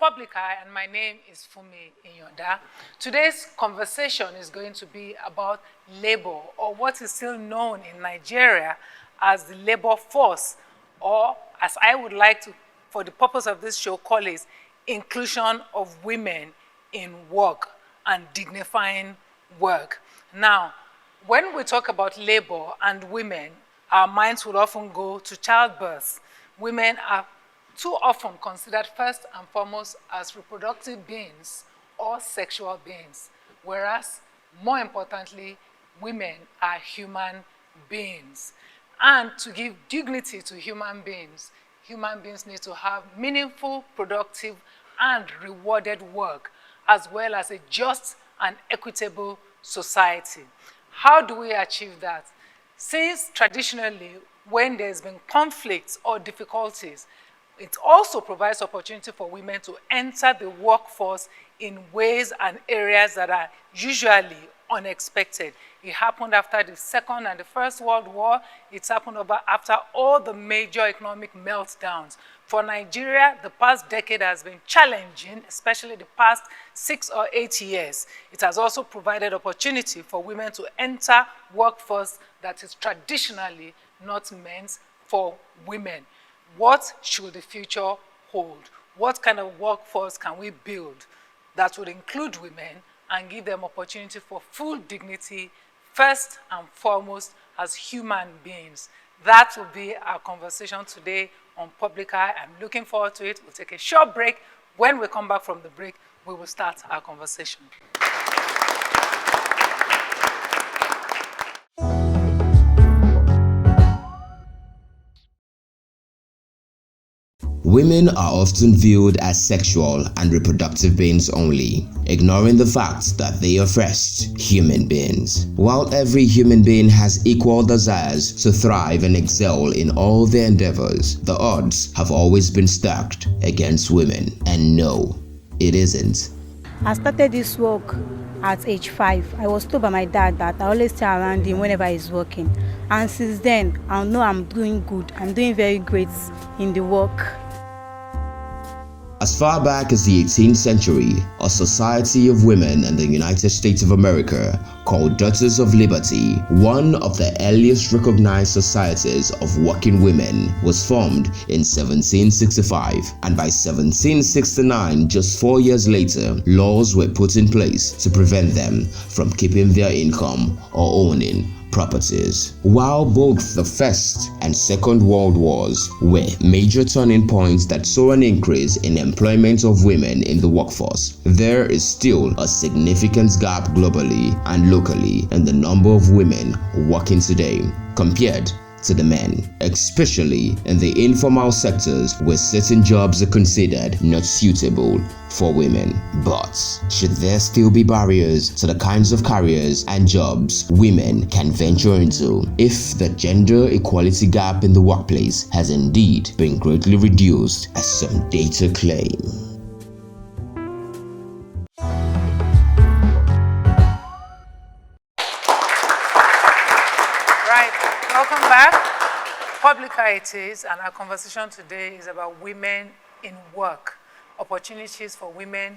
Public Eye, and my name is Funmi Iyanda. Today's conversation is going to be about labor, or what is still known in Nigeria as the labor force, or as I would like to, for the purpose of this show, call it inclusion of women in work and dignifying work. Now, when we talk about labor and women, our minds will often go to childbirth. Women are too often considered first and foremost as reproductive beings or sexual beings, whereas, more importantly, women are human beings. And to give dignity to human beings need to have meaningful, productive, and rewarded work, as well as a just and equitable society. How do we achieve that? Since traditionally, when there's been conflicts or difficulties, it also provides opportunity for women to enter the workforce in ways and areas that are usually unexpected. It happened after the Second and the First World War. It's happened after all the major economic meltdowns. For Nigeria, the past decade has been challenging, especially the past 6 or 8 years. It has also provided opportunity for women to enter workforce that is traditionally not meant for women. What should the future hold? What kind of workforce can we build that would include women and give them opportunity for full dignity, first and foremost, as human beings? That will be our conversation today on Public Eye. I'm looking forward to it. We'll take a short break. When we come back from the break, we will start our conversation. Women are often viewed as sexual and reproductive beings only, ignoring the fact that they are first human beings. While every human being has equal desires to thrive and excel in all their endeavors, the odds have always been stacked against women. And no, it isn't. I started this work at age 5. I was told by my dad that I always stay around him whenever he's working. And since then, I know I'm doing good. I'm doing very great in the work. As far back as the 18th century, a society of women in the United States of America called Daughters of Liberty, one of the earliest recognized societies of working women, was formed in 1765, and by 1769, just 4 years later, laws were put in place to prevent them from keeping their income or owning properties. While both the First and Second World Wars were major turning points that saw an increase in employment of women in the workforce, there is still a significant gap globally and locally in the number of women working today compared to the men, especially in the informal sectors where certain jobs are considered not suitable for women. But should there still be barriers to the kinds of careers and jobs women can venture into if the gender equality gap in the workplace has indeed been greatly reduced, as some data claim? Welcome back. Public Eye it is, and our conversation today is about women in work, opportunities for women,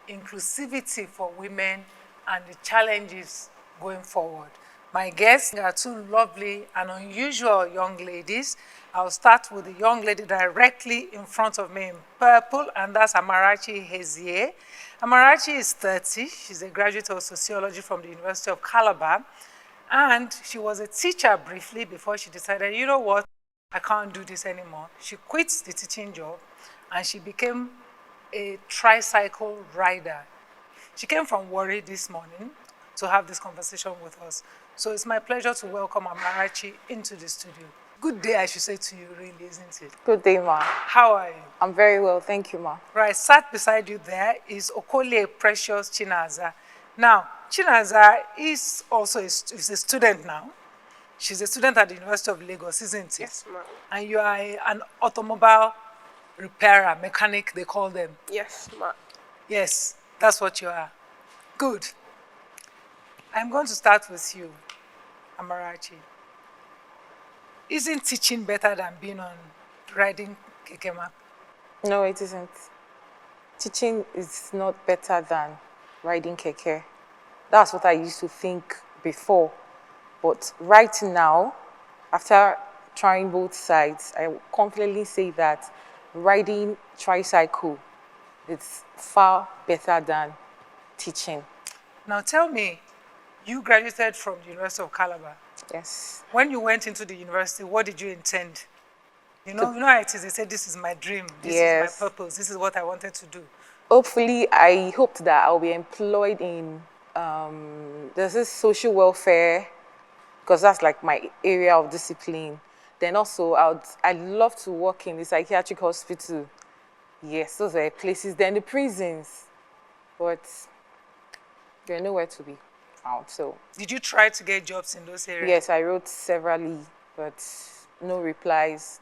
inclusivity for women, and the challenges going forward. My guests are two lovely and unusual young ladies. I'll start with the young lady directly in front of me in purple, and that's Amarachi Ihezie. Amarachi is 30. She's a graduate of sociology from the University of Calabar. And she was a teacher briefly before she decided, you know what, I can't do this anymore. She quit the teaching job and she became a tricycle rider. She came from Warri this morning to have this conversation with us. So it's my pleasure to welcome Amarachi into the studio. Good day, I should say to you, really, isn't it? Good day, ma. How are you? I'm very well, thank you, ma. Right, sat beside you there is Okolie, precious chinaza. Now, Chinaza is also is a student now. She's a student at the University of Lagos, isn't it? Yes, ma'am. And you are an automobile repairer, mechanic, they call them. Yes, ma'am. Yes, that's what you are. Good. I'm going to start with you, Amarachi. Isn't teaching better than being on riding keke map? No, it isn't. teaching is not better than riding keke. That's what I used to think before. But right now, after trying both sides, I confidently say that riding tricycle is far better than teaching. Now tell me, you graduated from the University of Calabar. Yes. When you went into the university, what did you intend? You know how it is. They said, this is my dream. This is my purpose. This is what I wanted to do. Hopefully, I hoped that I'll be employed in, there's this social welfare, because that's like my area of discipline. Then also, I'd love to work in the psychiatric hospital. Yes, those are places. Then the prisons. But they're nowhere to be found, so. Did you try to get jobs in those areas? Yes, I wrote severally, but no replies.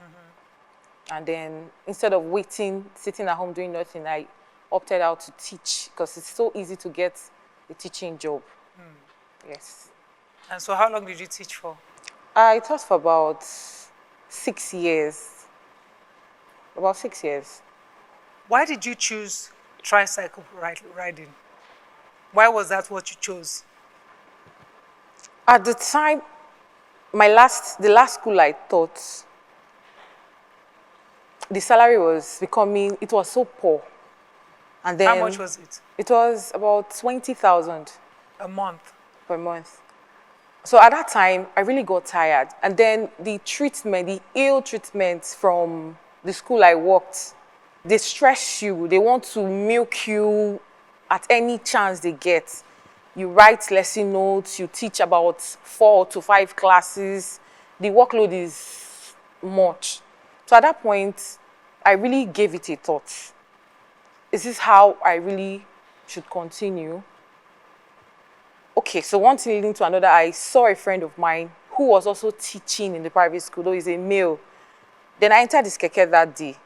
And then instead of waiting, sitting at home doing nothing, I opted out to teach because it's so easy to get a teaching job. Yes. And so how long did you teach for? I taught for about 6 years. About 6 years. Why did you choose tricycle riding? Why was that what you chose? At the time, the last school I taught, the salary was it was so poor. And then how much was it? It was about 20,000 a month. Per month. So at that time, I really got tired. And then the ill treatment from the school I worked, they stress you. They want to milk you at any chance they get. You write lesson notes, you teach about 4 to 5 classes. The workload is much. So at that point, I really gave it a thought. Is this how I really should continue? Okay, so one thing leading to another, I saw a friend of mine who was also teaching in the private school, though he's a male. Then I entered his keke that day.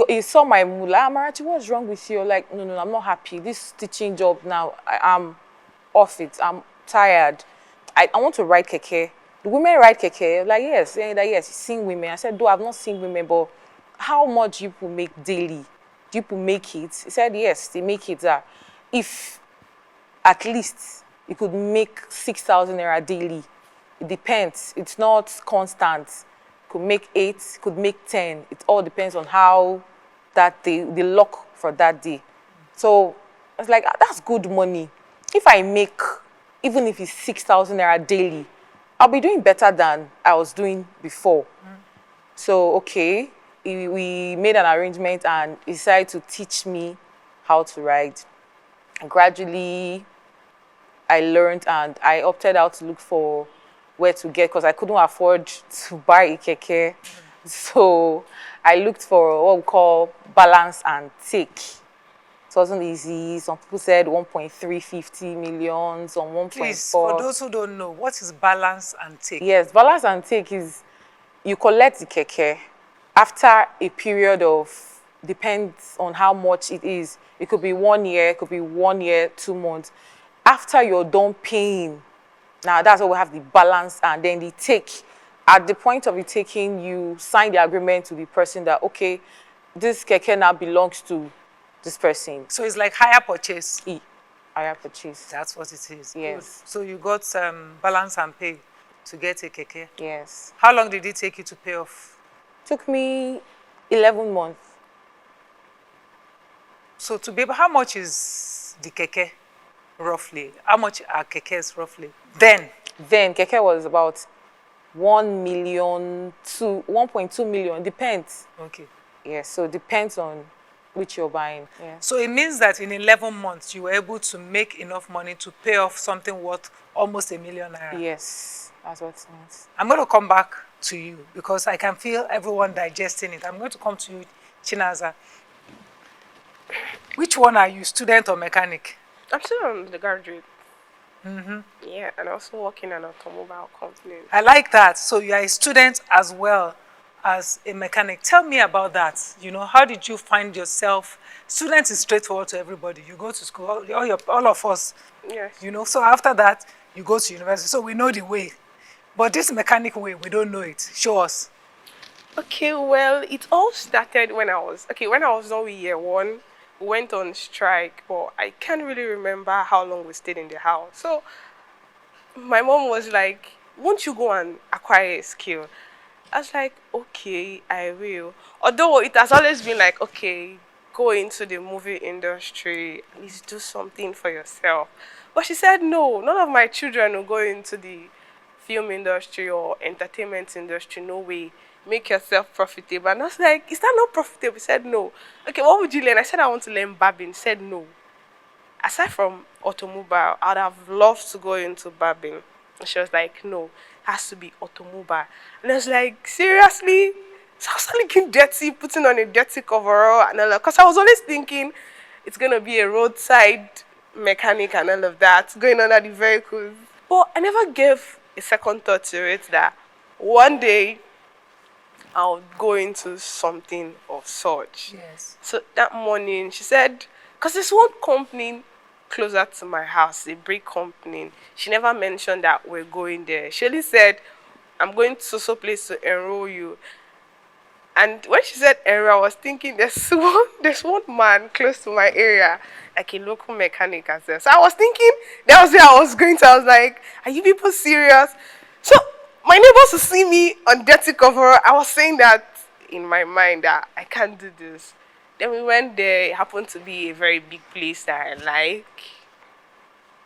He saw my mood, like, Amarachi, what's wrong with you? Like, no, I'm not happy. This teaching job now, I'm off it. I'm tired. I want to ride keke. The women ride keke. Like, yes, yes, seen women. I said, though I've not seen women, but how much do you people make daily? Do you people make it? He said, yes, they make it. If at least you could make 6,000 naira daily. It depends. It's not constant. Could make 8, could make 10. It all depends on how that day, the luck for that day. So I was like, that's good money. If I make, even if it's 6,000 naira daily, I'll be doing better than I was doing before. So, okay, we made an arrangement and he decided to teach me how to ride. And gradually, I learned and I opted out to look for where to get, because I couldn't afford to buy a keke. So I looked for what we call balance and take. It wasn't easy. Some people said 1.350 million, some 1.4. Please, for those who don't know, what is balance and take? Yes, balance and take is you collect the keke after a period of, depends on how much it is. It could be 1 year, it could be 1 year, 2 months. After you're done paying, now that's where we have the balance and then the take. At the point of the taking, you sign the agreement with the person that, okay, this keke now belongs to this person. So it's like hire purchase. Hire purchase. That's what it is. Yes. Good. So you got balance and pay to get a keke. Yes. How long did it take you to pay off? Took me 11 months. So to be able, how much is the keke roughly? How much are kekes roughly? Then keke was about 1 million to 1.2 million, depends. Okay. Yes, so it depends on which you're buying. Yeah. So it means that in 11 months, you were able to make enough money to pay off something worth almost 1 million naira. Yes, that's what it means. I'm going to come back to you because I can feel everyone digesting it. I'm going to come to you, Chinaza. Which one are you, student or mechanic? I'm still on the graduate. Yeah, and also working in an automobile company. I like that. So you are a student as well as a mechanic. Tell me about that. You know, how did you find yourself? Student is straightforward to everybody. You go to school, all of us. Yes. You know, so after that, you go to university. So we know the way. But this mechanic way, we don't know it. Show us. Okay, well, it all started when I was done with year 1. went on strike, but I can't really remember how long we stayed in the house. So my mom was like, won't you go and acquire a skill? I was like, okay, I will. Although it has always been like, okay, go into the movie industry, at least do something for yourself. But she said, no, none of my children will go into the film industry or entertainment industry, no way. Make yourself profitable. And I was like, is that not profitable? She said, no. Okay, what would you learn? I said, I want to learn barbing. She said, no. Aside from automobile, I'd have loved to go into barbing. And she was like, no, it has to be automobile. And I was like, seriously? So I was looking dirty, putting on a dirty coverall and all that. Because I was always thinking it's going to be a roadside mechanic and all of that, going under the vehicles. But I never gave a second thought to it that one day I'll go into something of such. Yes. So that morning, she said, because there's one company closer to my house, a brick company. She never mentioned that we're going there. She only said, I'm going to so place to enroll you. And when she said enroll, I was thinking there's one man close to my area, like a local mechanic as well. So I was thinking that was where I was going to. I was like, are you people serious? So my neighbors would see me on dirty cover. I was saying that in my mind that I can't do this. Then we went there. It happened to be a very big place that I like.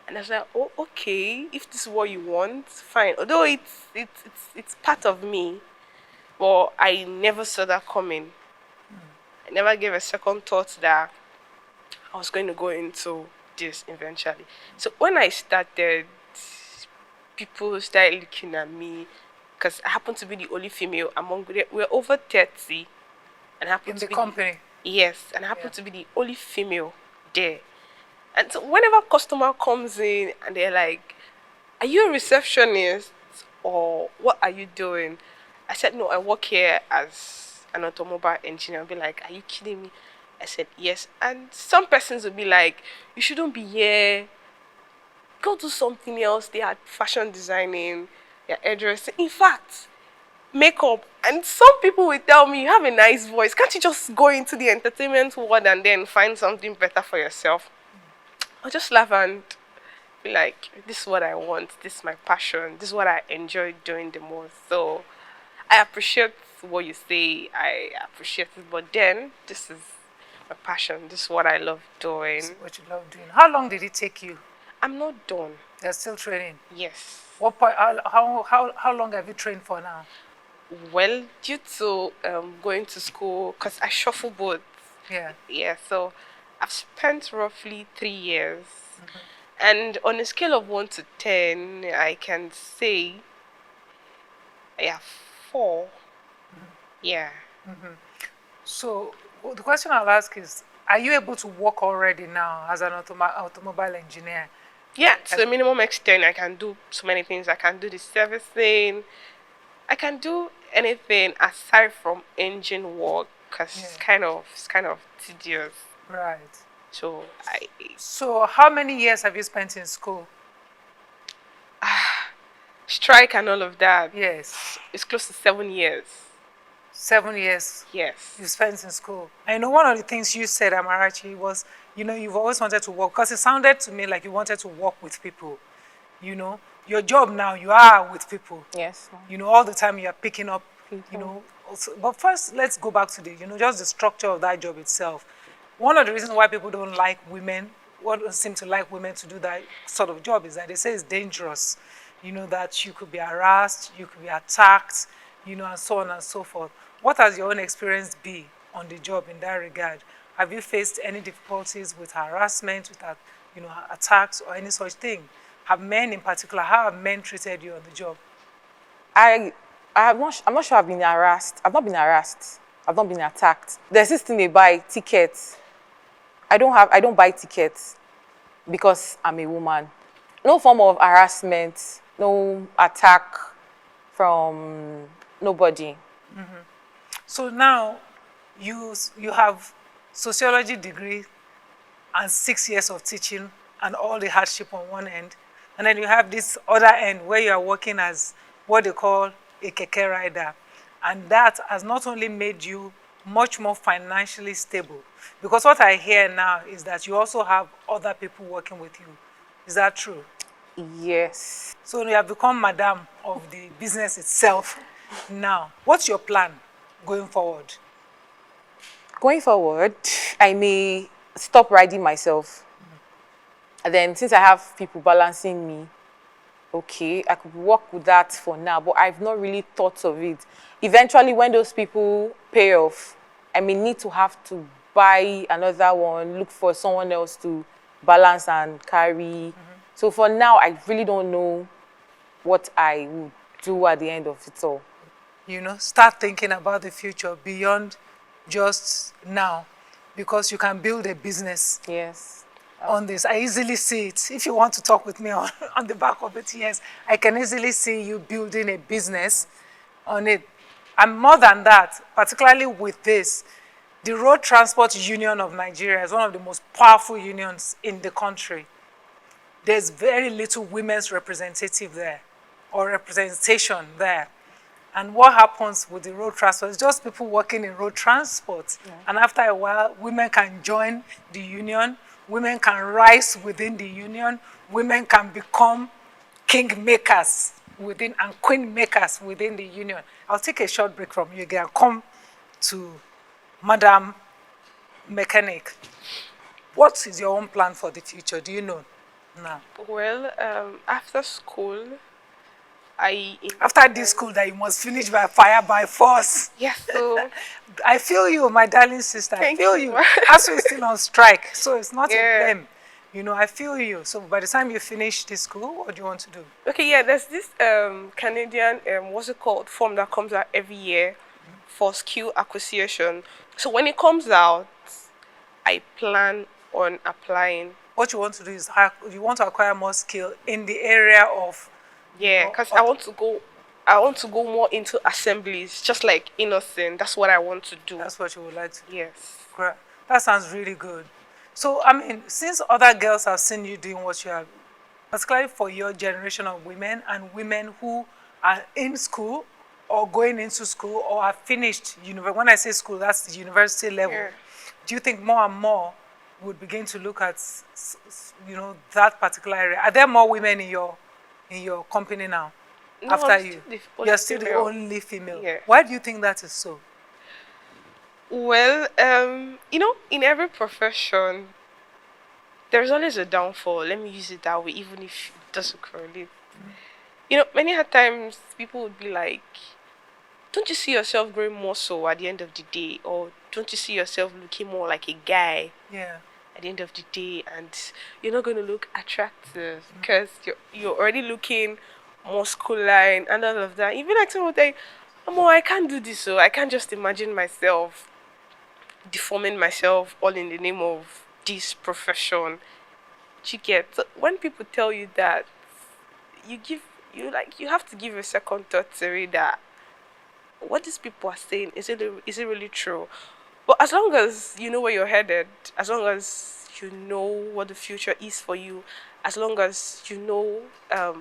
And I was like, oh, okay. If this is what you want, fine. Although it's part of me, but I never saw that coming. I never gave a second thought that I was going to go into this eventually. So when I started, people started looking at me because I happened to be the only female among them. We're over 30. And I happened In to the be company? Yes, and I happen to be the only female there. And so whenever a customer comes in and they're like, are you a receptionist or what are you doing? I said, no, I work here as an automobile engineer. I'll be like, are you kidding me? I said, yes. And some persons will be like, you shouldn't be here. Go do something else. They are fashion designing, they're hairdressing. In fact, makeup. And some people will tell me, you have a nice voice. Can't you just go into the entertainment world and then find something better for yourself? I'll just laugh and be like, this is what I want. This is my passion. This is what I enjoy doing the most. So I appreciate what you say. I appreciate it. But then, this is my passion. This is what I love doing. This is what you love doing. How long did it take you? I'm not done. You're still training? Yes. What point, how long have you trained for now? Well, due to going to school, because I shuffle both. Yeah. Yeah, so I've spent roughly 3 years. And on a scale of 1 to 10, I can say, yeah, 4. Yeah. So the question I'll ask is, are you able to work already now as an automobile engineer? Yeah, to the minimum extent, I can do so many things. I can do the servicing. I can do anything aside from engine work, because it's kind of tedious. Right. So how many years have you spent in school? Strike and all of that. Yes. It's close to 7 years. 7 years? Yes. You spent in school. I know one of the things you said, Amarachi, was, you've always wanted to work, because it sounded to me like you wanted to work with people. Your job now, you are with people. Yes. All the time you are picking up, also, but first, let's go back to just the structure of that job itself. One of the reasons why people don't like women, seem to like women to do that sort of job, is that they say it's dangerous. That you could be harassed, you could be attacked, and so on and so forth. What has your own experience been on the job in that regard? Have you faced any difficulties with harassment, with attacks or any such thing? Have men in particular, how have men treated you on the job? I'm not sure I've been harassed. I've not been harassed. I've not been attacked. There's this thing they buy, tickets. I don't buy tickets because I'm a woman. No form of harassment, no attack from nobody. So now you have sociology degree and 6 years of teaching and all the hardship on one end. And then you have this other end where you are working as what they call a keke rider. And that has not only made you much more financially stable? Because what I hear now is that you also have other people working with you. Is that true? Yes. So you have become madam of the business itself now. What's your plan going forward? Going forward, I may stop riding myself. And then since I have people balancing me, okay, I could work with that for now, but I've not really thought of it. Eventually, when those people pay off, I may need to have to buy another one, look for someone else to balance and carry. So for now, I really don't know what I would do at the end of it all. You know, start thinking about the future beyond just now, because you can build a business Yes. on this. I easily see it. If you want to talk with me on the back of it, yes, I can easily see you building a business on it. And more than that, particularly with this, the Road Transport Union of Nigeria is one of the most powerful unions in the country. There's very little women's representative there or representation there. And what happens with the road transport is just people working in road transport. Yeah. And after a while, women can join the union, women can rise within the union, women can become king makers within and queen makers within the union. I'll take a short break from you again. Come to Madam Mechanic. What is your own plan for the future? Do you know now? Well, after school, after this school that you must finish by fire by force. Yes, so I feel you, my darling sister. Thank I feel you. ASU is still on strike, so it's not a blame. You know, I feel you. So by the time you finish this school, what do you want to do? Okay, yeah, there's this Canadian what's it called, form that comes out every year for skill acquisition. So when it comes out, I plan on applying. What you want to do is you want to acquire more skill in the area of because I want to go more into assemblies, just like Innocent. That's what I want to do. That's what you would like to do. Yes. Great. That sounds really good. So, I mean, since other girls have seen you doing what you are, particularly for your generation of women and women who are in school or going into school or have finished university, when I say school, that's the university level. Yeah. Do you think more and more would begin to look at, you know, that particular area? Are there more women in your company now? No, after you? You're still the only female. Yeah. Why do you think that is so? Well, you know, in every profession, there's always a downfall. Let me use it that way, even if it doesn't correlate. You know, many times people would be like, don't you see yourself growing more so at the end of the day? Or don't you see yourself looking more like a guy? Yeah. At the end of the day, and you're not going to look attractive because you're already looking masculine and all of that. Even like someone like, oh, I can't do this, so I can't just imagine myself deforming myself all in the name of this profession. You get, so when people tell you that, you have to give a second thought to read that what these people are saying, is it really true? But as long as you know where you're headed, as long as you know what the future is for you, as long as you know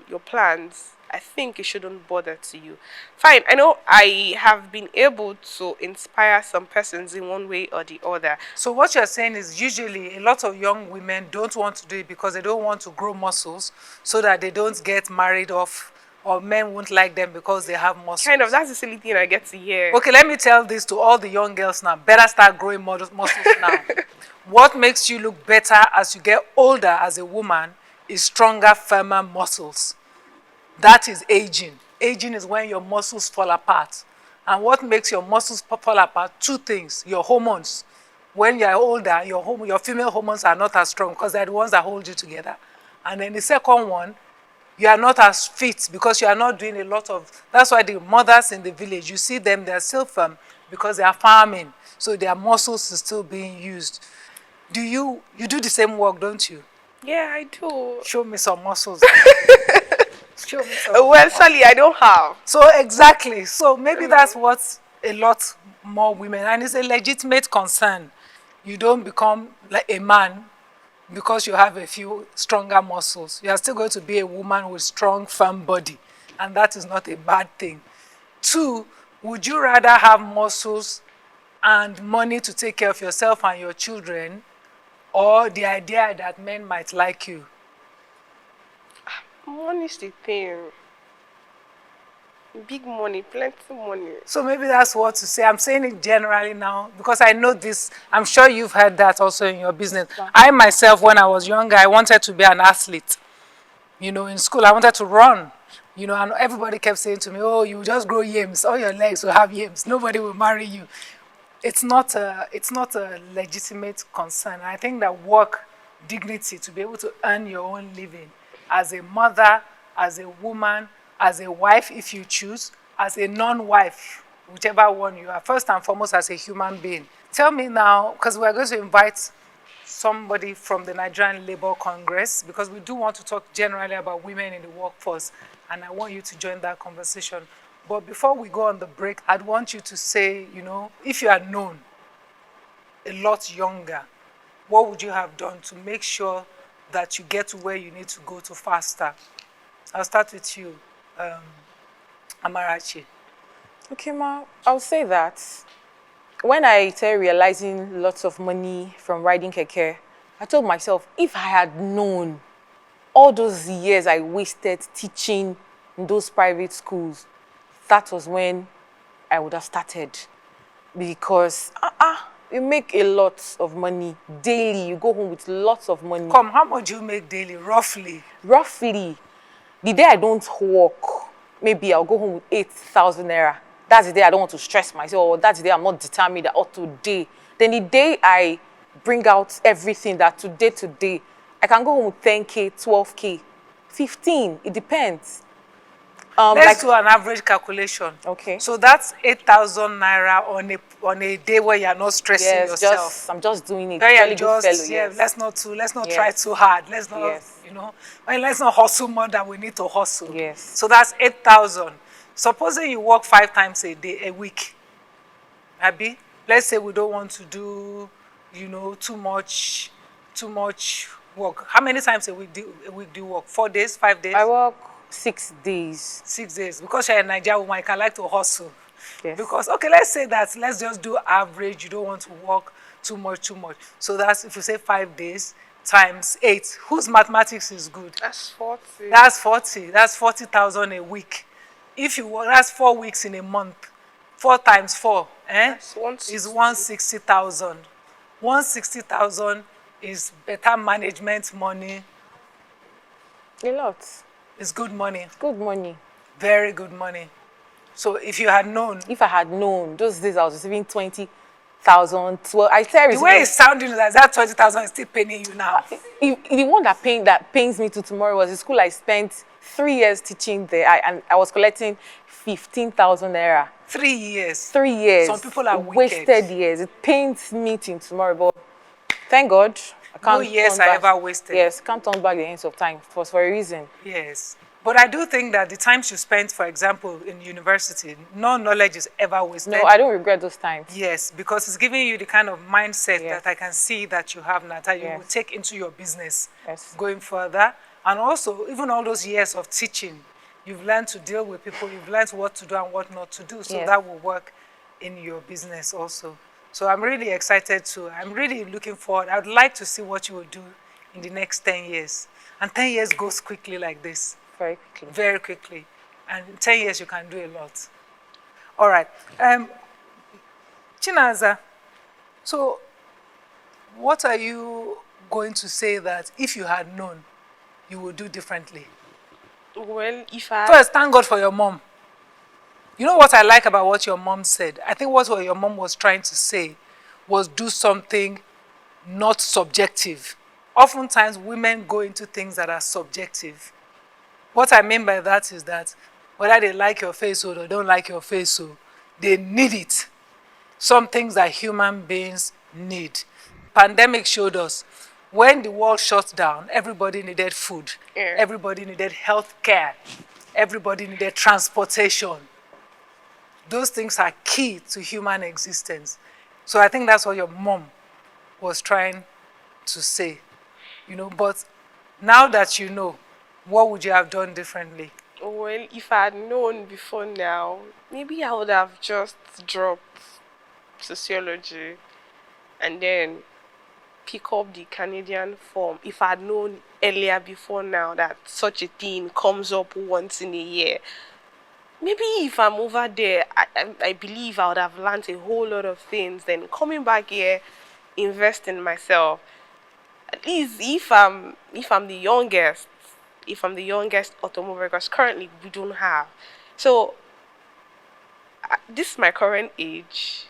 your plans, I think it shouldn't bother to you. Fine, I know I have been able to inspire some persons in one way or the other. So what you're saying is usually a lot of young women don't want to do it because they don't want to grow muscles so that they don't get married off, or men won't like them because they have muscles. Kind of, that's the silly thing I get to hear. Okay, let me tell this to all the young girls now. Better start growing muscles now. What makes you look better as you get older as a woman is stronger, firmer muscles. That is aging. Aging is when your muscles fall apart. And what makes your muscles fall apart? Two things. Your hormones. When you're older, your female hormones are not as strong because they're the ones that hold you together. And then the second one, you are not as fit because you are not doing a lot of, that's why the mothers in the village, you see them, they're still firm because they are farming. So their muscles are still being used. You do the same work, don't you? Yeah, I do. Show me some muscles. Show me some well, muscles. Sally, I don't have. So exactly. So maybe that's what a lot more women, and it's a legitimate concern. You don't become like a man because you have a few stronger muscles. You are still going to be a woman with strong, firm body. And that is not a bad thing. Two, would you rather have muscles and money to take care of yourself and your children, or the idea that men might like you? Money is the thing. Big money, plenty money. So maybe that's what to say. I'm saying it generally now because I know this. I'm sure you've heard that also in your business. I myself, when I was younger, I wanted to be an athlete. You know, in school, I wanted to run. You know, and everybody kept saying to me, oh, you just grow yams. All your legs will have yams. Nobody will marry you. It's not a legitimate concern. I think that work, dignity, to be able to earn your own living as a mother, as a woman, as a wife, if you choose, as a non-wife, whichever one you are, first and foremost as a human being. Tell me now, because we're going to invite somebody from the Nigerian Labour Congress, because we do want to talk generally about women in the workforce, and I want you to join that conversation. But before we go on the break, I'd want you to say, you know, if you had known a lot younger, what would you have done to make sure that you get to where you need to go to faster? I'll start with you, Amarachi. Okay, Ma, I'll say that when I started realizing lots of money from riding keke, I told myself, if I had known all those years I wasted teaching in those private schools, that was when I would have started. Because you make a lot of money daily. You go home with lots of money. Come, how much do you make daily, roughly? Roughly, the day I don't work, maybe I'll go home with 8,000 naira. That's the day I don't want to stress myself, or that's the day I'm not determined that, today. Then the day I bring out everything that today, I can go home with 10K, 12K, 15, it depends. Let's do an average calculation. Okay. So that's 8,000 naira on a day where you're not stressing yourself. I'm just doing it. Let's not try too hard. Let's not, let's not hustle more than we need to hustle. Yes. So that's 8,000. Supposing you work 5 times a week, Abby, let's say we don't want to do, too much work. How many times a week do you work? 4 days, 5 days? I work 6 days. 6 days. Because you're a Nigerian woman, you can like to hustle. Yes. Because, okay, let's say that, let's just do average. You don't want to work too much. So that's, if you say 5 days times 8, whose mathematics is good? That's 40. That's 40. That's 40,000 a week. If you work, that's 4 weeks in a month. 4 times 4, That's is 160,000. 160,000 is better management money. A lot. It's good money. Good money. Very good money. So if you had known. If I had known, those days I was receiving 20,000, 12. I tell you. The way it's sounding like that 20,000 is still paying you now. The one that pains me to tomorrow was the school I spent 3 years teaching there, and I was collecting 15,000 naira. 3 years. 3 years. Some people are wasted years. It pains me till tomorrow, but thank God. No years are ever wasted. Yes, can't turn back the hands of time. It was for a reason. Yes. But I do think that the times you spent, for example, in university, no knowledge is ever wasted. No, I don't regret those times. Yes, because it's giving you the kind of mindset that I can see that you have now, that you will take into your business going further. And also, even all those years of teaching, you've learned to deal with people, you've learned what to do and what not to do. So that will work in your business also. So I'm really excited I'm really looking forward. I would like to see what you will do in the next 10 years. And 10 years goes quickly like this. Very quickly. Very quickly. And in 10 years, you can do a lot. All right. Chinaza, so what are you going to say that if you had known, you would do differently? Well, First, thank God for your mom. You know what I like about what your mom said? I think what your mom was trying to say was do something not subjective. Oftentimes, women go into things that are subjective. What I mean by that is that whether they like your face or they don't like your face, they need it. Some things that human beings need. Pandemic showed us when the world shut down, everybody needed food. Yeah. Everybody needed health care. Everybody needed transportation. Those things are key to human existence. So I think that's what your mom was trying to say. But now that you know, what would you have done differently? Well, if I had known before now, maybe I would have just dropped sociology, and then pick up the Canadian form. If I had known earlier before now that such a thing comes up once in a year, maybe if I'm over there, I believe I would have learned a whole lot of things. Then coming back here, invest in myself. At least if I'm the youngest, automobile, because currently we don't have. So this is my current age,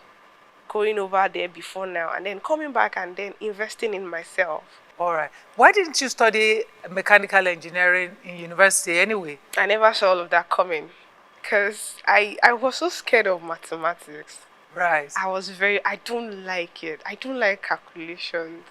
going over there before now, and then coming back and then investing in myself. All right. Why didn't you study mechanical engineering in university anyway? I never saw all of that coming, because I was so scared of mathematics. Right. I don't like it. I don't like calculations.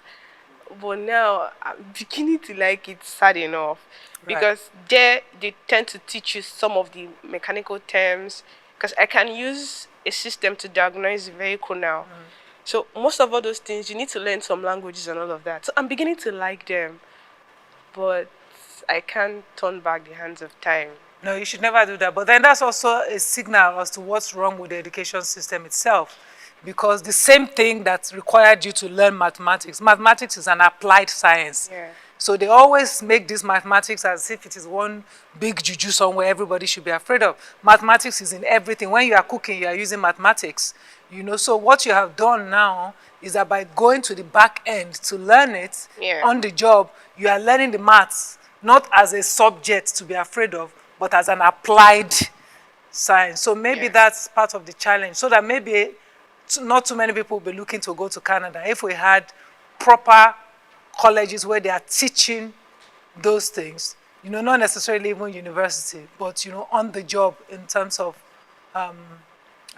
But now I'm beginning to like it, sad enough. Because there they tend to teach you some of the mechanical terms. Because I can use a system to diagnose the vehicle now. So most of all those things, you need to learn some languages and all of that. So I'm beginning to like them. But I can't turn back the hands of time. No, you should never do that. But then that's also a signal as to what's wrong with the education system itself. Because the same thing that required you to learn mathematics is an applied science. Yeah. So they always make this mathematics as if it is one big juju somewhere everybody should be afraid of. Mathematics is in everything. When you are cooking, you are using mathematics. You know, so what you have done now is that by going to the back end to learn it on the job, you are learning the maths, not as a subject to be afraid of, but as an applied science. So maybe that's part of the challenge. So that maybe not too many people will be looking to go to Canada. If we had proper colleges where they are teaching those things, you know, not necessarily even university, but, you know, on the job in terms of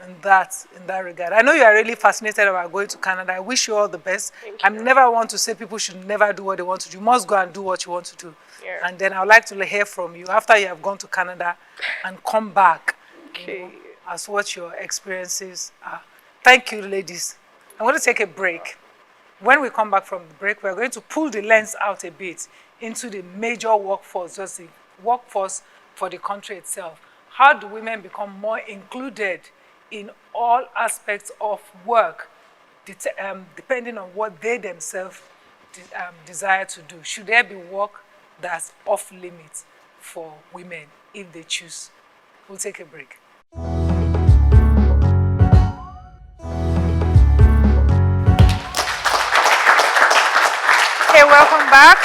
in that regard. I know you are really fascinated about going to Canada. I wish you all the best. I never want to say people should never do what they want to do. You must go and do what you want to do. Yeah. And then I would like to hear from you after you have gone to Canada and come back, you know, as what your experiences are. Thank you, ladies. I'm going to take a break. When we come back from the break, we're going to pull the lens out a bit into the major workforce, just the workforce for the country itself. How do women become more included in all aspects of work, depending on what they themselves desire to do? Should there be work that's off limits for women if they choose? We'll take a break. Okay, welcome back.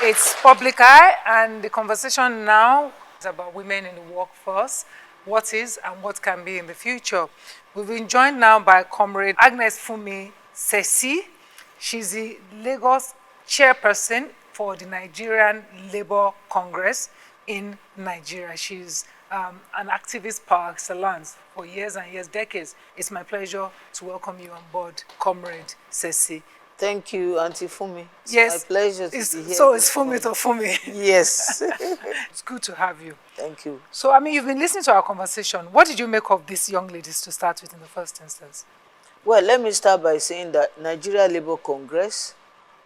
It's Public Eye, and the conversation now is about women in the workforce, what is and what can be in the future. We've been joined now by Comrade Agnes Funmi Sessi. She's the Lagos chairperson for the Nigerian Labour Congress in Nigeria. She's an activist par excellence for years and years, decades. It's my pleasure to welcome you on board, Comrade Sessi. Thank you, Auntie Funmi. It's my pleasure to be here. So it's Funmi to Funmi. Yes. It's good to have you. Thank you. So, I mean, you've been listening to our conversation. What did you make of these young ladies to start with in the first instance? Well, let me start by saying that Nigeria Labour Congress,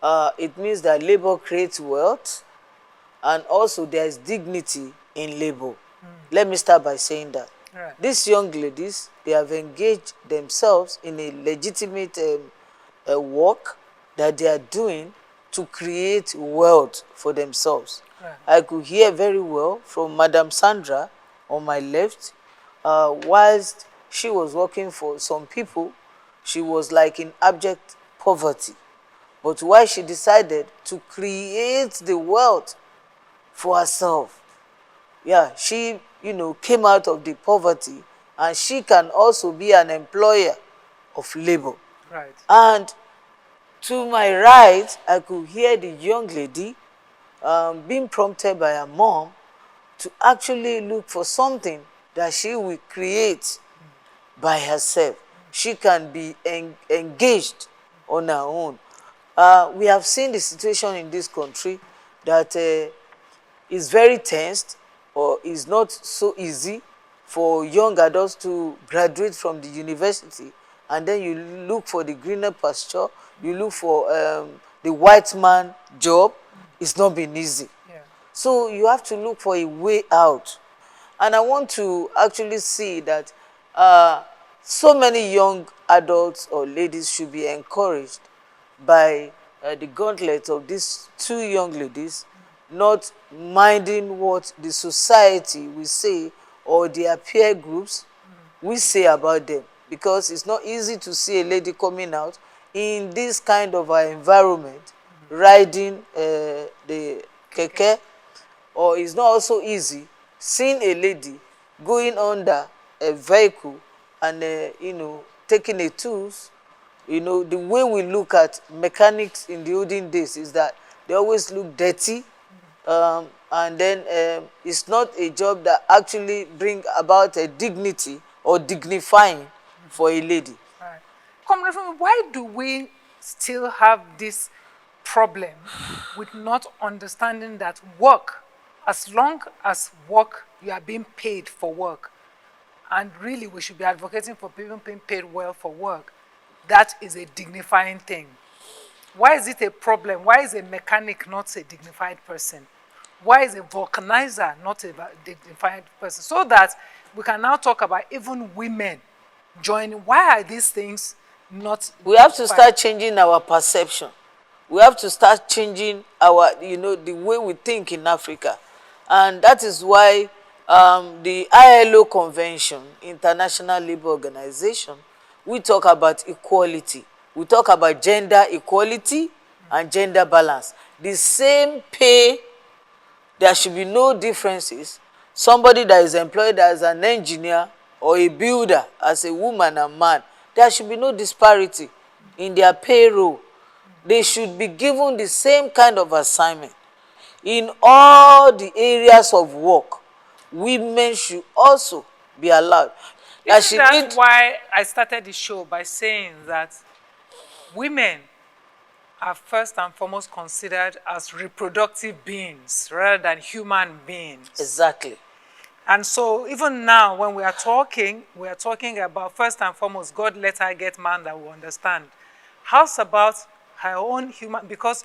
it means that labor creates wealth, and also there is dignity in labor. Let me start by saying that. Right. These young ladies, they have engaged themselves in a legitimate work that they are doing to create wealth for themselves. Right. I could hear very well from Madam Sandra on my left, whilst she was working for some people, she was like in abject poverty. But why she decided to create the wealth for herself. Yeah, she, you know, came out of the poverty, and she can also be an employer of labor. Right. And to my right, I could hear the young lady being prompted by her mom to actually look for something that she will create by herself. She can be engaged on her own. We have seen the situation in this country that is very tensed, or is not so easy for young adults to graduate from the university, and then you look for the greener pasture, you look for the white man job. It's not been easy. Yeah. So you have to look for a way out. And I want to actually see that so many young adults or ladies should be encouraged by the gauntlet of these two young ladies, not minding what the society will say or their peer groups will say about them. Because it's not easy to see a lady coming out in this kind of environment, riding the keke, or it's not also easy seeing a lady going under a vehicle and taking a tools. The way we look at mechanics in the olden days is that they always look dirty, and then it's not a job that actually bring about a dignity or dignifying for a lady. Right. Comrade Funmi, why do we still have this problem with not understanding that work, as long as work, you are being paid for work, and really we should be advocating for people being paid well for work, that is a dignifying thing. Why is it a problem? Why is a mechanic not a dignified person? Why is a vulcanizer not a dignified person? So that we can now talk about even women joining. Why are these things not? We have to start changing our perception. We have to start changing our, the way we think in Africa. And that is why the ILO Convention, International Labour Organization, we talk about equality. We talk about gender equality and gender balance. The same pay, there should be no differences. Somebody that is employed as an engineer or a builder, as a woman and man, there should be no disparity in their payroll. They should be given the same kind of assignment. In all the areas of work, women should also be allowed. That's why I started the show by saying that women are first and foremost considered as reproductive beings rather than human beings. Exactly. And so even now when we are talking about first and foremost, God let her get man that will understand. How's about her own human, because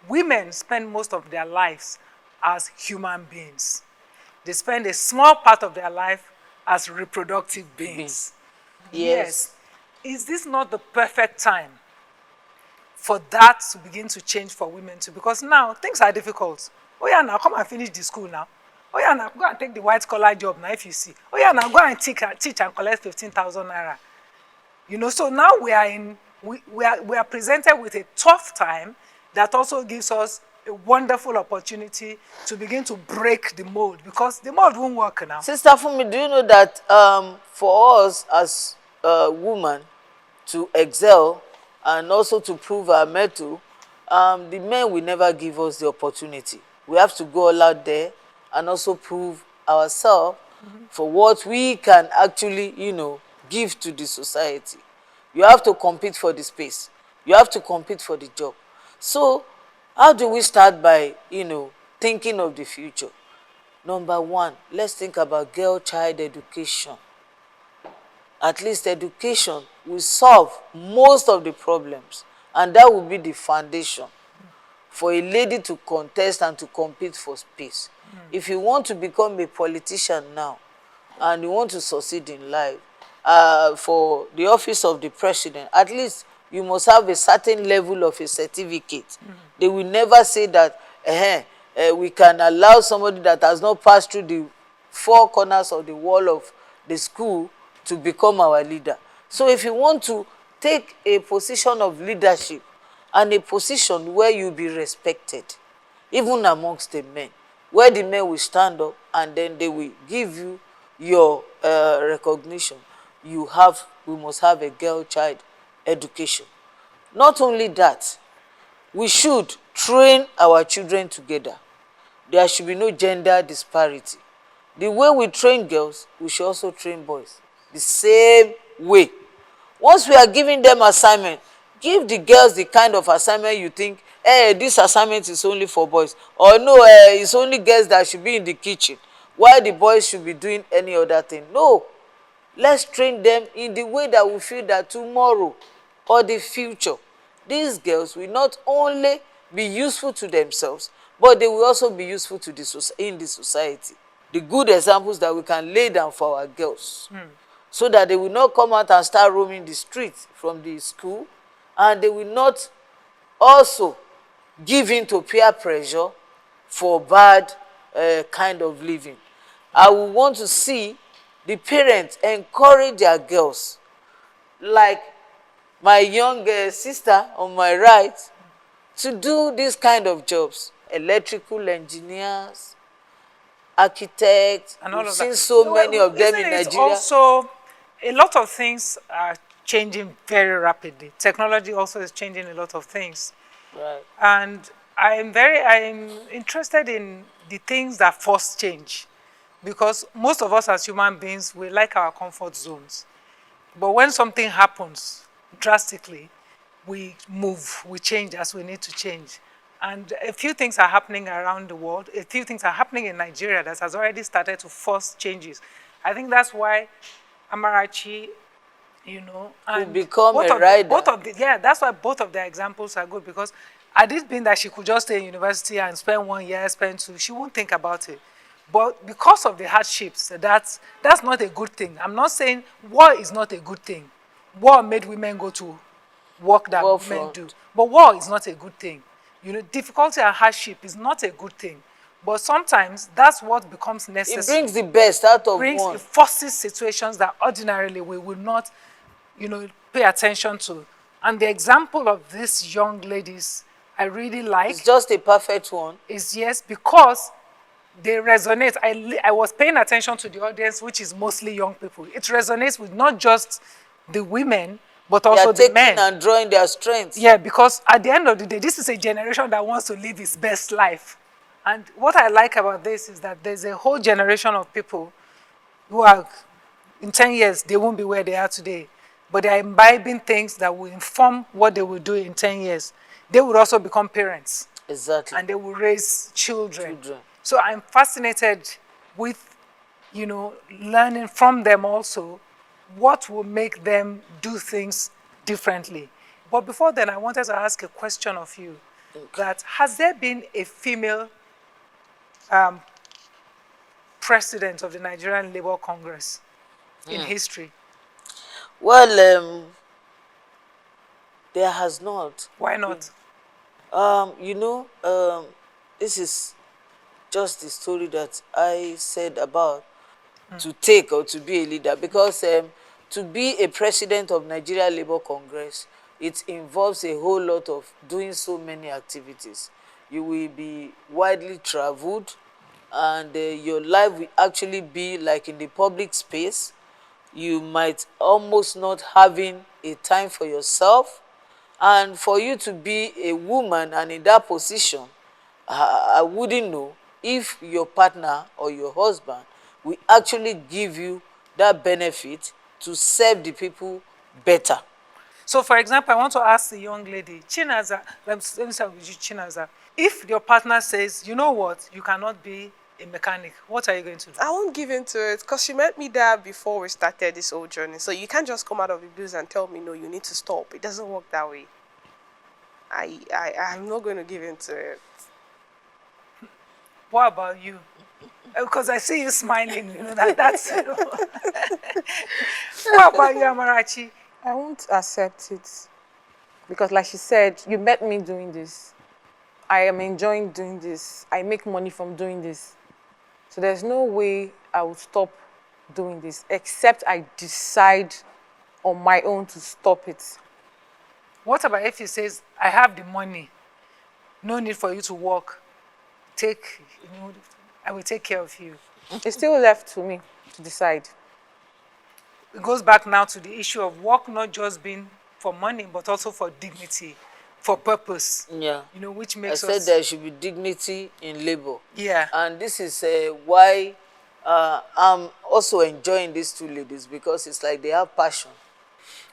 women spend most of their lives as human beings. They spend a small part of their life as reproductive beings. Yes. Is this not the perfect time for that to begin to change for women too? Because now things are difficult. Oh yeah, now come and finish the school now. Oh yeah, now go and take the white collar job now if you see. Oh yeah, now go and teach and collect 15,000 naira. So now we are presented with a tough time that also gives us a wonderful opportunity to begin to break the mold, because the mold won't work now. Sister Funmi, do you know that for us as women to excel and also to prove our mettle, the men will never give us the opportunity. We have to go all out there and also prove ourselves for what we can actually, give to the society. You have to compete for the space. You have to compete for the job. So how do we start by, thinking of the future? Number one, let's think about girl-child education. At least education will solve most of the problems, and that will be the foundation for a lady to contest and to compete for space. If you want to become a politician now and you want to succeed in life, for the office of the president, at least you must have a certain level of a certificate. They will never say that we can allow somebody that has not passed through the four corners of the wall of the school to become our leader. So if you want to take a position of leadership and a position where you'll be respected, even amongst the men, where the men will stand up and then they will give you your recognition, we must have a girl-child education. Not only that, we should train our children together. There should be no gender disparity. The way we train girls, we should also train boys the same way. Once we are giving them assignment, give the girls the kind of assignment you think, this assignment is only for boys. Or no, it's only girls that should be in the kitchen, while the boys should be doing any other thing. No. Let's train them in the way that we feel that tomorrow or the future, these girls will not only be useful to themselves, but they will also be useful to in the society. The good examples that we can lay down for our girls so that they will not come out and start roaming the streets from the school, and they will not also give in to peer pressure for bad kind of living. I would want to see the parents encourage their girls, like my young sister on my right, to do this kind of jobs. Electrical engineers, architects, And all we've of that. seen so many of them Isn't in it Nigeria. also, a lot of things are changing very rapidly. Technology also is changing a lot of things. Right. And I'm interested in the things that force change, because most of us as human beings, we like our comfort zones. But when something happens drastically, we move, we change as we need to change. And a few things are happening around the world. A few things are happening in Nigeria that has already started to force changes. I think that's why Amarachi, and become a rider. that's why both of their examples are good, because had it been that she could just stay in university and spend 1 year, spend 2, she won't think about it. But because of the hardships, that's not a good thing. I'm not saying war is not a good thing. War made women go to work that War men front. do. But war is not a good thing. Difficulty and hardship is not a good thing. But sometimes that's what becomes necessary. It brings the best out of one. It forces situations that ordinarily we would not, pay attention to. And the example of these young ladies I really like. It's just a perfect one. Is yes, because they resonate. I was paying attention to the audience, which is mostly young people. It resonates with not just the women, but also the men. And drawing their strengths. Yeah, because at the end of the day, this is a generation that wants to live its best life. And what I like about this is that there's a whole generation of people who are, in 10 years, they won't be where they are today. But they are imbibing things that will inform what they will do in 10 years. They will also become parents. Exactly. And they will raise children. So I'm fascinated with, learning from them also what will make them do things differently. But before then, I wanted to ask a question of you. That has there been a female president of the Nigerian Labour Congress in history? Well, there has not. Why not? This is just the story that I said about to take or to be a leader, because to be a president of Nigeria Labour Congress, it involves a whole lot of doing so many activities. You will be widely traveled, and your life will actually be like in the public space. You might almost not having a time for yourself, and for you to be a woman and in that position, I wouldn't know if your partner or your husband will actually give you that benefit to serve the people better. So, for example, I want to ask the young lady, Chinaza, let me start with you, Chinaza. If your partner says, you know what, you cannot be a mechanic, what are you going to do? I won't give in to it, because she met me there before we started this whole journey. So you can't just come out of the blues and tell me, no, you need to stop. It doesn't work that way. I'm not going to give in to it. What about you? Because I see you smiling, that's What about you, Amarachi? I won't accept it. Because like she said, you met me doing this. I am enjoying doing this. I make money from doing this. So there's no way I will stop doing this, except I decide on my own to stop it. What about if he says, I have the money, no need for you to work, I will take care of you? It's still left to me to decide. It goes back now to the issue of work not just being for money, but also for dignity, for purpose. Yeah. Which makes I said there should be dignity in labor. Yeah. And this is why I'm also enjoying these two ladies, because it's like they have passion.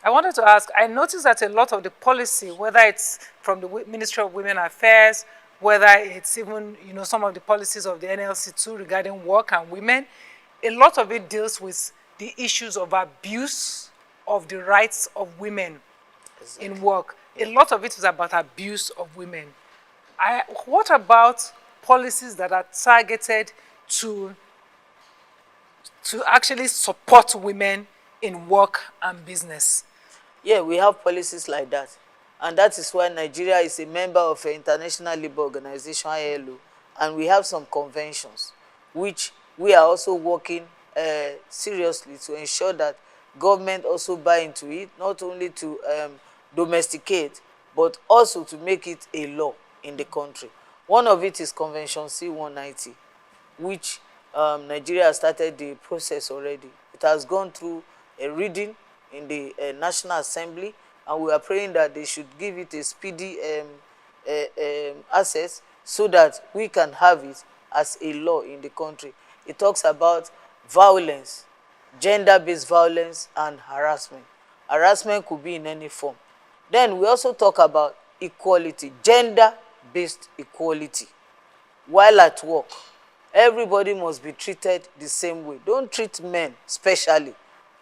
I wanted to ask, I noticed that a lot of the policy, whether it's from the Ministry of Women Affairs, whether it's even, some of the policies of the NLC too regarding work and women, a lot of it deals with the issues of abuse of the rights of women in work. A lot of it is about abuse of women. What about policies that are targeted to actually support women in work and business? Yeah, we have policies like that. And that is why Nigeria is a member of the International Labour Organization, ILO, and we have some conventions, which we are also working seriously to ensure that government also buy into it, not only to domesticate, but also to make it a law in the country. One of it is Convention C-190, which Nigeria has started the process already. It has gone through a reading in the National Assembly, and we are praying that they should give it a speedy access so that we can have it as a law in the country. It talks about violence, gender-based violence, and harassment. Harassment could be in any form. Then we also talk about equality, gender-based equality. While at work, everybody must be treated the same way. Don't treat men specially,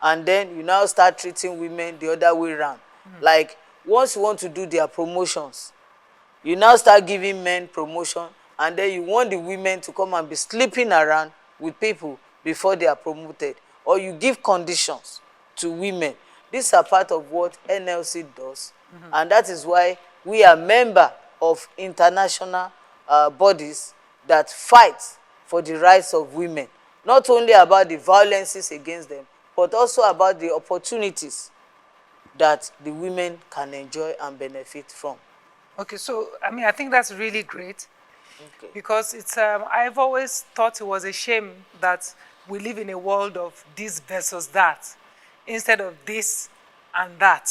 and then you now start treating women the other way around. Like, once you want to do their promotions, you now start giving men promotion, and then you want the women to come and be sleeping around with people before they are promoted, or you give conditions to women. These are part of what NLC does, and that is why we are member of international bodies that fight for the rights of women, not only about the violences against them, but also about the opportunities that the women can enjoy and benefit from. Okay, so I mean, I think that's really great. Okay. Because it's, I've always thought it was a shame that we live in a world of this versus that, instead of this and that,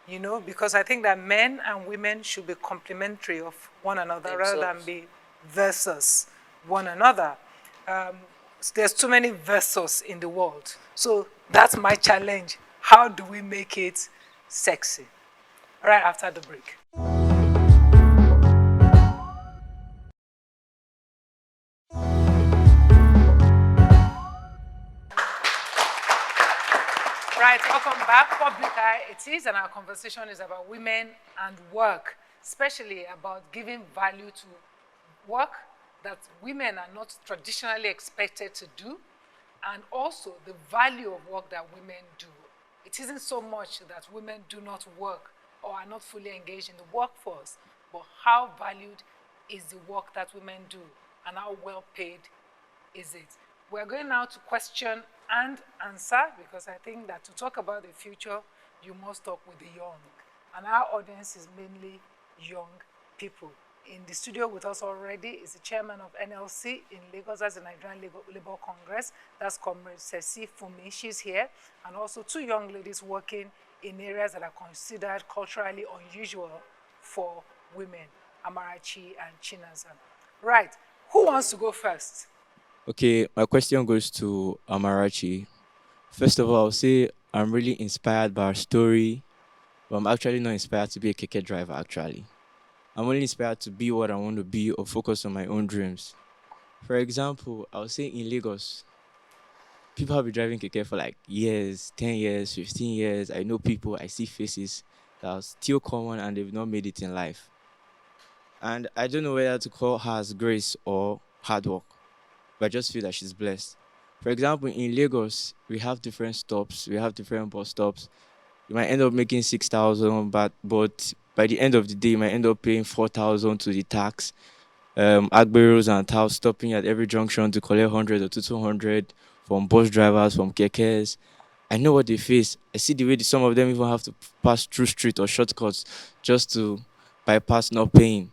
you know, because I think that men and women should be complementary of one another rather than be versus one another. There's too many versus in the world. So that's my challenge. How do we make it sexy? Right after the break. Right, welcome back. Public Eye it is, and our conversation is about women and work, especially about giving value to work that women are not traditionally expected to do, and also the value of work that women do. It isn't so much that women do not work or are not fully engaged in the workforce, but how valued is the work that women do, and how well paid is it? We're going now to question and answer, because I think that to talk about the future, you must talk with the young. And our audience is mainly young people. In the studio with us already is the chairman of NLC in Lagos, that's the Nigerian Labour Congress. That's Comrade Sessi, Funmi, she's here. And also two young ladies working in areas that are considered culturally unusual for women, Amarachi and Chinaza. Right, who wants to go first? Okay, my question goes to Amarachi. First of all, I'll say I'm really inspired by our story, but I'm actually not inspired to be a keke driver, actually. I'm only inspired to be what I want to be or focus on my own dreams. For example, I'll say in Lagos, people have been driving keke for like years, 10 years, 15 years. I know people, I see faces that are still common and they've not made it in life. And I don't know whether to call her as grace or hard work, but I just feel that she's blessed. For example, in Lagos, we have different stops, we have different bus stops. You might end up making 6,000, but by the end of the day, you might end up paying 4,000 to the tax. Agberos and touts stopping at every junction to collect 100 or 200 from bus drivers, from kekes. I know what they face. I see the way some of them even have to pass through street or shortcuts just to bypass not paying.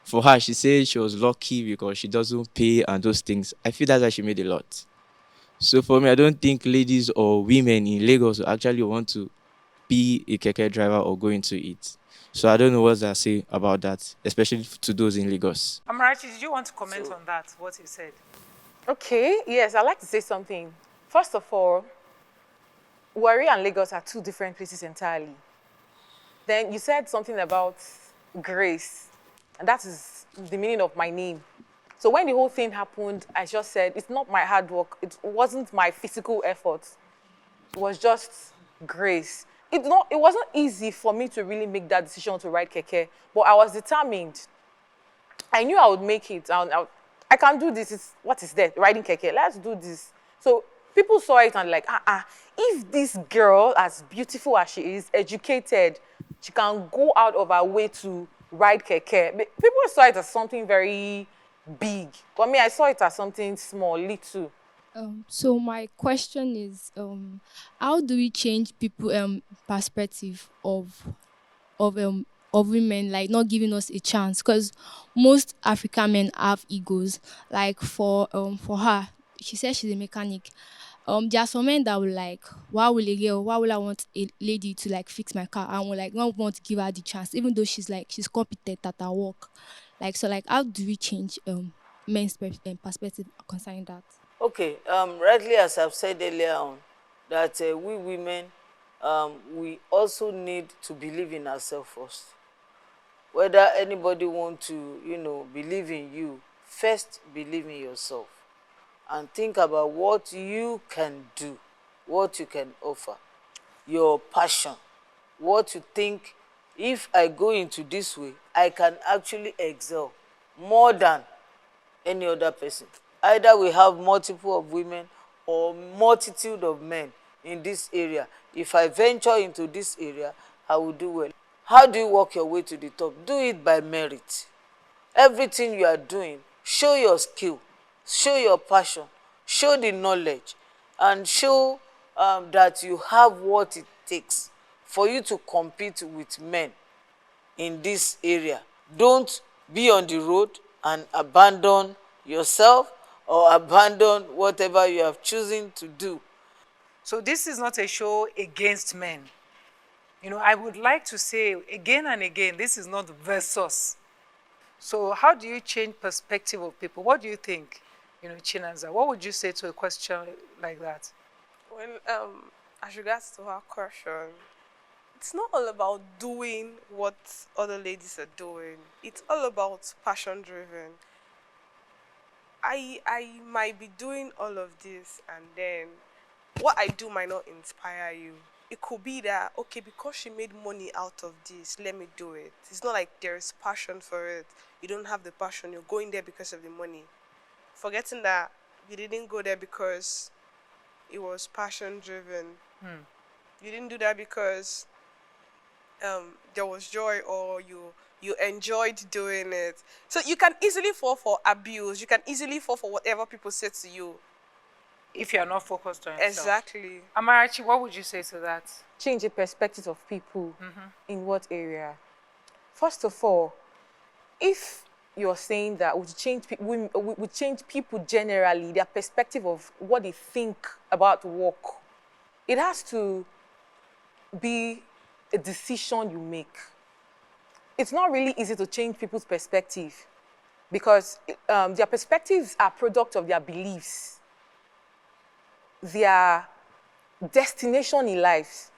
For her, she said she was lucky because she doesn't pay and those things. I feel that's why she made a lot. So for me, I don't think ladies or women in Lagos will actually want to be a keke driver or go into it. So I don't know what I say about that, especially to those in Lagos. Amarachi, did you want to comment on that, what he said? Okay, yes, I'd like to say something. First of all, Warri and Lagos are two different places entirely. Then you said something about grace, and that is the meaning of my name. So when the whole thing happened, I just said, it's not my hard work. It wasn't my physical effort. It was just grace. It wasn't easy for me to really make that decision to ride keke, but I was determined. I knew I would make it. I can do this. What is that? Riding keke. Let's do this. So people saw it and like, if this girl, as beautiful as she is, educated, she can go out of her way to ride keke. But people saw it as something very big. But me, I saw it as something small, little. So my question is, how do we change people perspective of women, like not giving us a chance? Because most African men have egos. Like for her, she says she's a mechanic. There are some men that will like, why will I want a lady to like fix my car? I will like not want to give her the chance, even though she's competent at her work. Like, so like, how do we change men's perspective concerning that? Okay, rightly as I've said earlier on, that we women, we also need to believe in ourselves first. Whether anybody want to, believe in you, first believe in yourself and think about what you can do, what you can offer, your passion, what you think, if I go into this way, I can actually excel more than any other person. Either we have multiple of women or multitude of men in this area. If I venture into this area, I will do well. How do you work your way to the top? Do it by merit. Everything you are doing, show your skill, show your passion, show the knowledge, and show that you have what it takes for you to compete with men in this area. Don't be on the road and abandon yourself or abandon whatever you have chosen to do. So this is not a show against men. I would like to say again and again, this is not versus. So how do you change perspective of people? What do you think, Chinaza? What would you say to a question like that? Well, as regards to her question, it's not all about doing what other ladies are doing. It's all about passion driven. I might be doing all of this, and then what I do might not inspire you. It could be that, okay, because she made money out of this, let me do it. It's not like there's passion for it. You don't have the passion. You're going there because of the money. Forgetting that you didn't go there because it was passion driven. You didn't do that because there was joy, or you enjoyed doing it. So you can easily fall for abuse. You can easily fall for whatever people say to you. If you are not focused on yourself. Exactly. Amarachi, what would you say to that? Change the perspective of people. In what area? First of all, if you're saying that we change people generally, their perspective of what they think about work, it has to be a decision you make. It's not really easy to change people's perspective because their perspectives are product of their beliefs, their destination in life.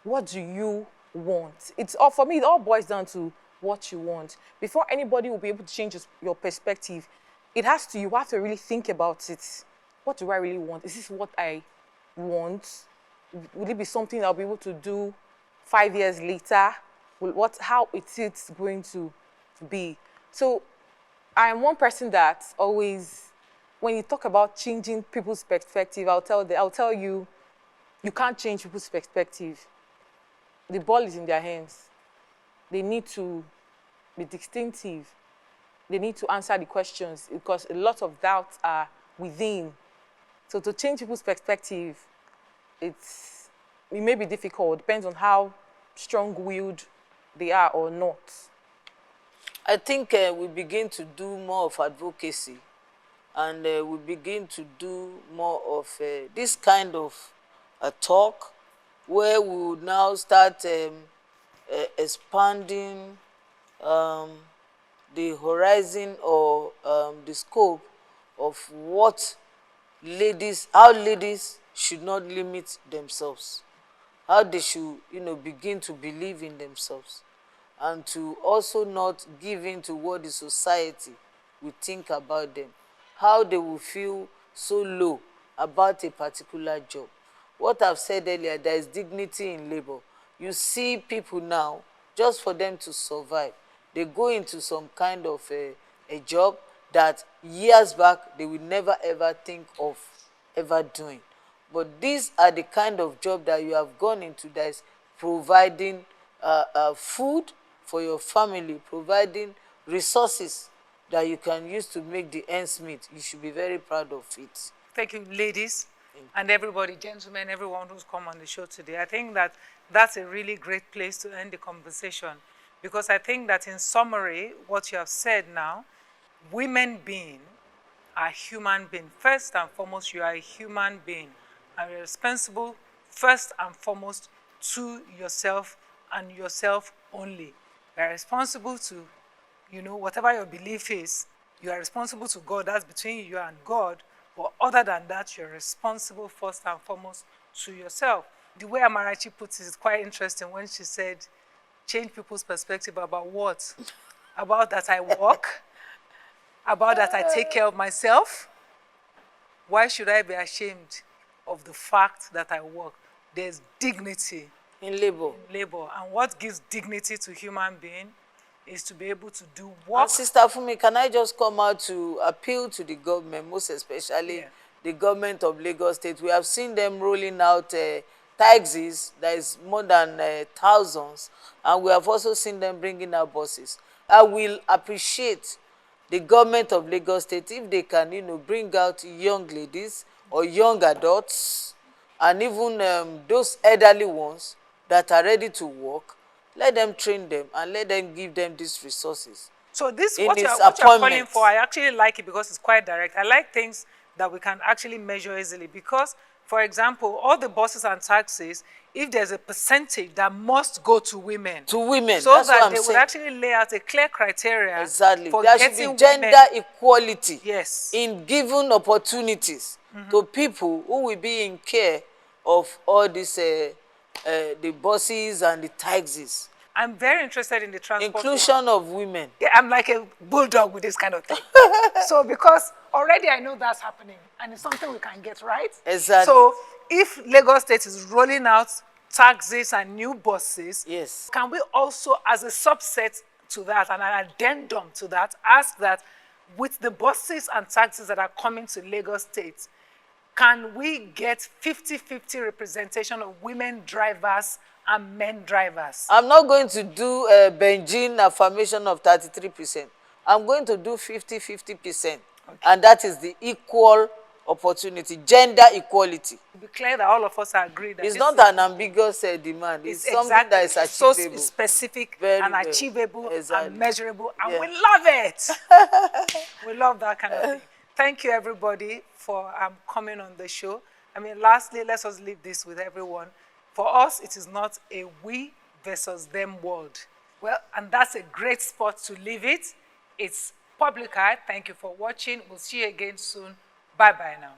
What do you want? It's all, for me, it all boils down to what you want. Before anybody will be able to change your perspective, you have to really think about it. What do I really want? Is this what I want? Will it be something I'll be able to do 5 years later? How it's going to be? So I am one person that always, when you talk about changing people's perspective, I'll tell you, you can't change people's perspective. The ball is in their hands. They need to be distinctive. They need to answer the questions because a lot of doubts are within. So to change people's perspective, it may be difficult. Depends on how strong-willed they are or not. I think we begin to do more of advocacy, and we begin to do more of this kind of talk, where we would now start expanding the horizon or the scope of how ladies should not limit themselves, how they should, begin to believe in themselves, and to also not give in to what the society will think about them, how they will feel so low about a particular job. What I've said earlier, there is dignity in labor. You see people now, just for them to survive, they go into some kind of a job that years back they would never ever think of ever doing. But these are the kind of job that you have gone into, that is providing food for your family, providing resources that you can use to make the ends meet. You should be very proud of it. Thank you, ladies, and everybody, gentlemen, everyone who's come on the show today. I think that that's a really great place to end the conversation, because I think that in summary, what you have said now, women being are human being. First and foremost, you are a human being, and you're responsible first and foremost to yourself and yourself only. You're responsible to, whatever your belief is, you are responsible to God. That's between you and God. But other than that, you're responsible first and foremost to yourself. The way Amarachi puts it is quite interesting when she said, change people's perspective about what? About that I work, about that I take care of myself. Why should I be ashamed of the fact that I work? There's dignity in labor. And what gives dignity to human being is to be able to do work. And Sister Funmi, can I just come out to appeal to the government, most especially the government of Lagos State? We have seen them rolling out taxis, that is more than thousands, and we have also seen them bringing out buses. I will appreciate the government of Lagos State if they can, bring out young ladies or young adults, and even those elderly ones that are ready to work. Let them train them and let them give them these resources. So this, what you're calling for, I actually like it because it's quite direct. I like things that we can actually measure easily, because, for example, all the buses and taxis, if there's a percentage that must go to women. To women, so that's that what I'm they saying. would actually lay out a clear criteria. Exactly. For there should be gender equality. Yes. In giving opportunities to people who will be in care of all these the buses and the taxis. I'm very interested in the transport. Inclusion of women. Yeah, I'm like a bulldog with this kind of thing. So because already I know that's happening, and it's something we can get right. Exactly. So if Lagos State is rolling out taxis and new buses, yes, can we also, as a subset to that and an addendum to that, ask that with the buses and taxis that are coming to Lagos State, can we get 50-50 representation of women drivers and men drivers? I'm not going to do a Benjin affirmation of 33%. I'm going to do 50-50%. Okay. And that is the equal opportunity, gender equality. To be clear that all of us agree that it's not an ambiguous demand. It's something that is achievable. So specific and achievable exactly. and measurable, and we love it. We love that kind of thing. Thank you, everybody, for coming on the show. I mean, lastly, let's just leave this with everyone. For us, it is not a we versus them world. Well, and that's a great spot to leave it. It's Public Eye. Thank you for watching. We'll see you again soon. Bye-bye now.